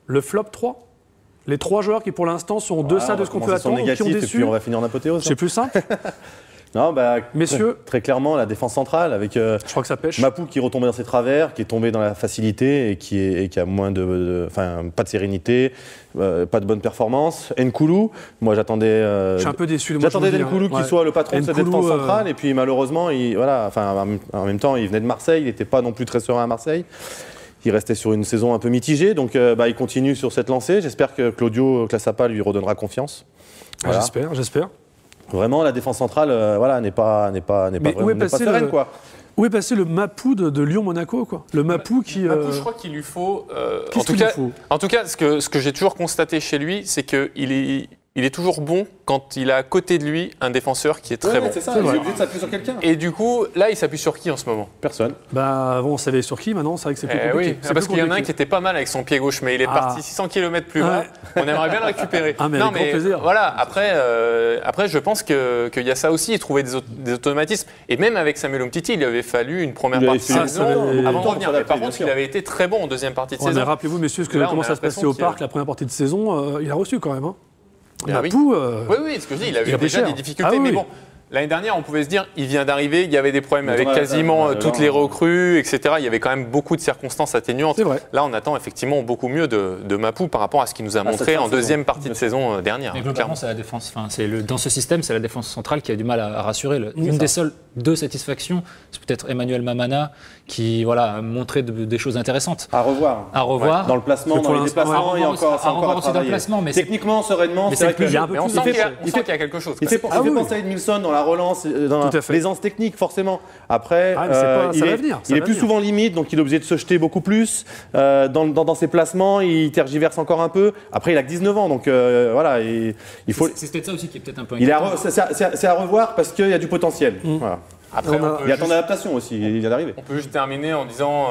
le flop 3. Les 3 joueurs qui, pour l'instant, sont en deçà de ce qu'on peut attendre, négatif, qui ont et déçu. puis on va finir en apothéose. C'est plus simple. Non, Messieurs. Très clairement, la défense centrale, avec Je crois que ça pêche. Mapou qui est retombé dans ses travers, qui est tombé dans la facilité et qui a moins pas de sérénité, pas de bonne performance. Nkoulou, moi j'attendais. Je suis un peu déçu. J'attendais d'Nkoulou qui soit le patron de cette défense centrale, et puis malheureusement, en même temps, il venait de Marseille, il n'était pas non plus très serein à Marseille. Il restait sur une saison un peu mitigée, donc il continue sur cette lancée. J'espère que Claudio Classapa lui redonnera confiance. Voilà. J'espère. Vraiment, la défense centrale, n'est pas sereine, quoi. Où est passé le Mapou de Lyon-Monaco, quoi? Le Mapou qui. Mapou, je crois qu'il lui faut. En tout cas, ce que j'ai toujours constaté chez lui, c'est qu'il est toujours bon quand il a à côté de lui un défenseur qui est très bon. C'est ça, il est obligé de s'appuyer sur quelqu'un. Et du coup, là, il s'appuie sur qui en ce moment? Personne. Avant, on savait sur qui, maintenant, c'est vrai que c'est plus compliqué. Oui, parce qu'il y en a un qui était pas mal avec son pied gauche, mais il est parti 600 km plus bas. On aimerait bien le récupérer. Mais avec grand plaisir. Voilà, après, je pense qu'il y a ça aussi, et trouver des automatismes. Et même avec Samuel Umtiti, il avait fallu une première partie de saison avant de revenir. Mais par contre, il avait été très bon en deuxième partie de saison. Rappelez-vous, messieurs, comment ça se passait au parc la première partie de saison. Il a reçu quand même. Mapou, oui, ce que je dis, il avait déjà des difficultés, mais bon. L'année dernière, on pouvait se dire, il vient d'arriver, il y avait des problèmes avec quasiment toutes les recrues, etc. Il y avait quand même beaucoup de circonstances atténuantes. Là, on attend effectivement beaucoup mieux de Mapou par rapport à ce qu'il nous a montré en deuxième partie de saison dernière. Mais globalement, c'est la défense. Dans ce système, c'est la défense centrale qui a du mal à rassurer. Une des seules 2 satisfactions, c'est peut-être Emmanuel Mamana qui a montré des choses intéressantes. À revoir. Ouais. Dans le placement, dans les déplacements, il y a encore à travailler. Mais techniquement, sereinement, c'est vrai que on sent qu'il y a quelque chose. Il fait penser à Edmilson dans la relance, dans l'aisance technique, forcément. Après, il est plus souvent limite, donc il est obligé de se jeter beaucoup plus. Dans ses placements, il tergiverse encore un peu. Après, il a que 19 ans, donc voilà. Il faut. C'est peut-être ça aussi qui est peut-être un peu inquiétant. C'est à revoir parce qu'il y a du potentiel. Voilà. Après, il y a ton adaptation aussi, il vient d'arriver. On peut juste terminer en disant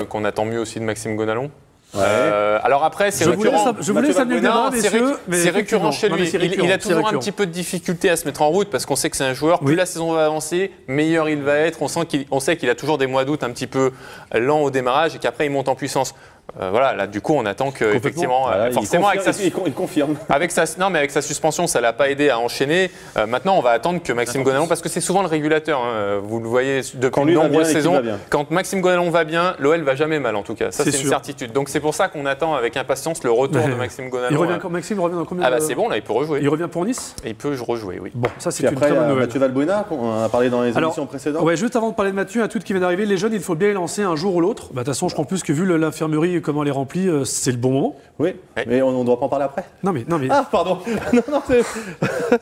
qu'on attend mieux aussi de Maxime Gonalon. Alors après, c'est récurrent. Je vous laisse amener le débat, messieurs. C'est récurrent chez lui. Il a toujours un petit peu de difficulté à se mettre en route parce qu'on sait que c'est un joueur. Plus la saison va avancer, meilleur il va être. On sait qu'il a toujours des mois d'août un petit peu lents au démarrage et qu'après il monte en puissance. Là, du coup, on attend que effectivement, forcément, il confirme. Avec sa suspension, ça l'a pas aidé à enchaîner. Maintenant, on va attendre que Maxime Gonalon, parce que c'est souvent le régulateur. Vous le voyez depuis de nombreuses saisons. Quand Maxime Gonalon va bien, l'OL va jamais mal en tout cas. Ça, c'est une certitude. Donc c'est pour ça qu'on attend avec impatience le retour de Maxime Gonalon. Maxime revient dans combien c'est bon, là, il peut rejouer. Il revient pour Nice. Il peut rejouer, oui. Bon, ça c'est une très bonne nouvelle. Mathieu Valbuena, on a parlé dans les émissions précédentes. Ouais, juste avant de parler de Mathieu, un tout qui vient d'arriver. Les jeunes, il faut bien les lancer un jour ou l'autre. De toute façon, je crois plus que vu l'infirmerie comment elle est remplie. C'est le bon moment. Oui, mais on ne doit pas en parler après. Non mais. Ah, pardon. Non, c'était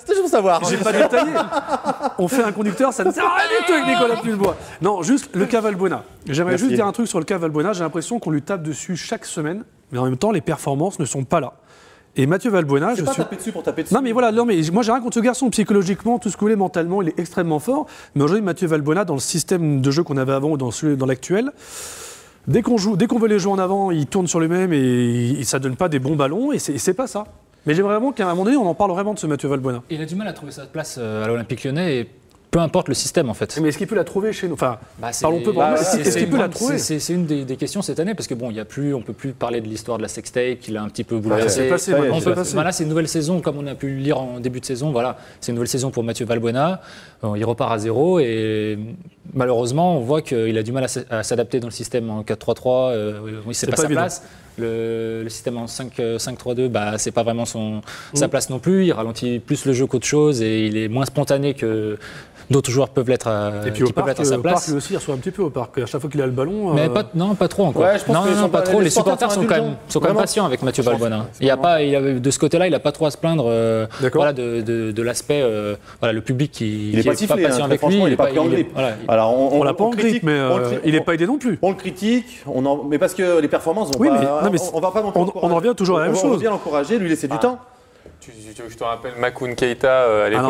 juste pour savoir. J'ai pas détaillé. On fait un conducteur, ça ne sert à rien du tout avec Nicolas Pulbois. Non, juste le cas Valbuena. J'aimerais juste dire un truc sur le cas Valbuena. J'ai l'impression qu'on lui tape dessus chaque semaine, mais en même temps, les performances ne sont pas là. Et Mathieu Valbuena, je suis pas taper dessus pour taper dessus. Non mais voilà, moi j'ai rien contre ce garçon psychologiquement, tout ce que vous voulez, mentalement, il est extrêmement fort. Mais aujourd'hui, Mathieu Valbuena, dans le système de jeu qu'on avait avant ou dans l'actuel. Dès qu'on veut les jouer en avant, ils tournent sur lui-même et ça donne pas des bons ballons et c'est pas ça. Mais j'aimerais vraiment qu'à un moment donné, on en parle vraiment de ce Mathieu Valbuena. Il a du mal à trouver sa place à l'Olympique Lyonnais et peu importe le système en fait. Mais est-ce qu'il peut la trouver chez nous? Enfin, parlons peu. Est-ce qu'il peut la trouver? C'est une des questions cette année parce que bon, on peut plus parler de l'histoire de la sextape qu'il a un petit peu bouleversé. Là, c'est une nouvelle saison comme on a pu le lire en début de saison. Voilà, c'est une nouvelle saison pour Mathieu Valbuena. Il repart à 0 et malheureusement, on voit qu'il a du mal à s'adapter dans le système en 4-3-3. C'est pas sa place. Le système en 5-3-2, c'est pas vraiment sa place non plus. Il ralentit plus le jeu qu'autre chose et il est moins spontané que d'autres joueurs peuvent l'être à sa place. Au parc, lui aussi, il reçoit un petit peu au parc. À chaque fois qu'il a le ballon. Mais pas trop encore. Ouais, je pense pas trop. Les supporters sont quand même patients avec Mathieu Valbuena. De ce côté-là, il n'a pas trop à se plaindre de l'aspect. Le public qui n'est pas patient avec lui. Il n'est pas pris en grippe. On l'a pas en grippe, mais il n'est pas aidé non plus. On le critique, mais parce que les performances vont pas. On va pas non plus. On en revient toujours à la même chose. On va bien l'encourager, lui laisser du temps. Je te rappelle Makoun Keita à l'époque.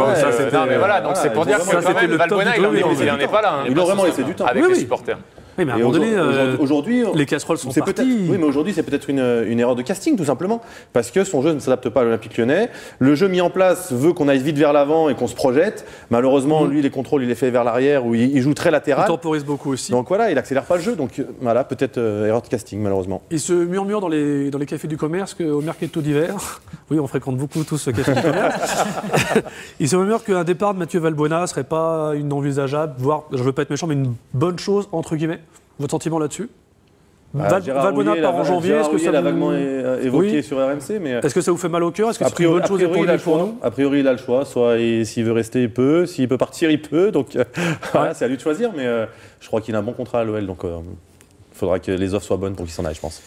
Non mais voilà, donc c'est pour dire que quand même Valbuena il n'en est pas là. Il doit vraiment laisser du temps avec les supporters. Oui, mais à un moment donné, aujourd'hui, les casseroles sont parties. Oui, mais aujourd'hui, c'est peut-être une erreur de casting, tout simplement. Parce que son jeu ne s'adapte pas à l'Olympique Lyonnais. Le jeu mis en place veut qu'on aille vite vers l'avant et qu'on se projette. Malheureusement, lui, les contrôles, il les fait vers l'arrière, où il joue très latéral. Il temporise beaucoup aussi. Donc voilà, il accélère pas le jeu. Donc voilà, peut-être erreur de casting, malheureusement. Il se murmure dans les cafés du commerce qu'au mercato d'hiver, oui, on fréquente beaucoup tous ce café du commerce, il se murmure qu'un départ de Mathieu Valbuena ne serait pas une envisageable, voire, je ne veux pas être méchant, mais une bonne chose, entre guillemets. Votre sentiment là-dessus? Valbuena part en janvier, est-ce que ça l'a vaguement évoqué sur RMC, mais est-ce que ça vous fait mal au cœur? Est-ce que c'est une bonne chose pour nous? A priori, il a le choix. Soit s'il veut rester, il peut. S'il peut partir, il peut. Donc voilà, c'est à lui de choisir. Mais je crois qu'il a un bon contrat à l'OL. Donc il faudra que les offres soient bonnes pour qu'il s'en aille, je pense.